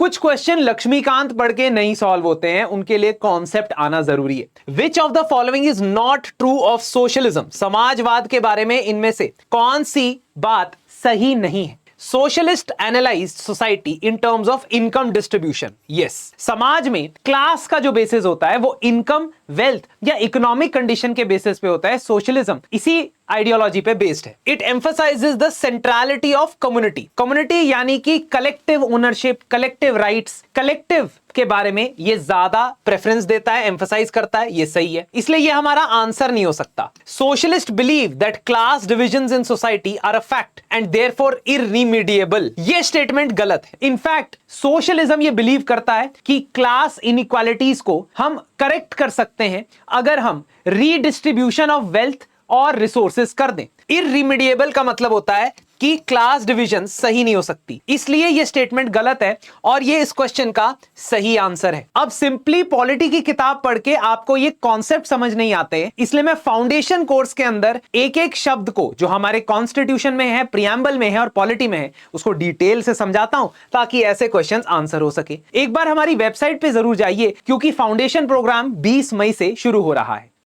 कुछ क्वेश्चन लक्ष्मीकांत पढ़ के नहीं सॉल्व होते हैं, उनके लिए कॉन्सेप्ट आना जरूरी है। Which of the following is not true of socialism? समाजवाद के बारे में इनमें से कौन सी बात सही नहीं है? Socialist analyse society in terms of income distribution. Yes, समाज में क्लास का जो बेसिस होता है वो इनकम, वेल्थ या इकोनॉमिक कंडीशन के बेसिस पे होता है। सोशलिज्म इसी आइडियोलॉजी पे बेस्ड है। It emphasises the centrality of community. Community यानी कि collective ownership, collective rights, collective के बारे में ये ज्यादा प्रेफरेंस देता है, एम्फसाइज करता है। ये सही है, इसलिए ये हमारा आंसर नहीं हो सकता। Socialist believe that class divisions in society are a fact and therefore irremediable. ये स्टेटमेंट गलत है। इनफैक्ट सोशलिज्म ये बिलीव करता है कि क्लास इनइक्वालिटीज को हम करेक्ट कर सकते हैं अगर हम रीडिस्ट्रीब्यूशन ऑफ वेल्थ और रिसोर्सेस कर दें। इररिमीडिएबल का मतलब होता है कि क्लास डिवीजन सही नहीं हो सकती, इसलिए यह स्टेटमेंट गलत है और यह इस क्वेश्चन का सही आंसर है। अब सिंपली पॉलिटी की किताब पढ़ के आपको ये कॉन्सेप्ट समझ नहीं आते, इसलिए मैं फाउंडेशन कोर्स के अंदर एक एक शब्द को जो हमारे कॉन्स्टिट्यूशन में है, प्रियम्बल में है और पॉलिटी में है, उसको डिटेल से समझाता हूं ताकि ऐसे क्वेश्चंस आंसर हो सके। एक बार हमारी वेबसाइट पे जरूर जाइए क्योंकि फाउंडेशन प्रोग्राम 20 मई से शुरू हो रहा है।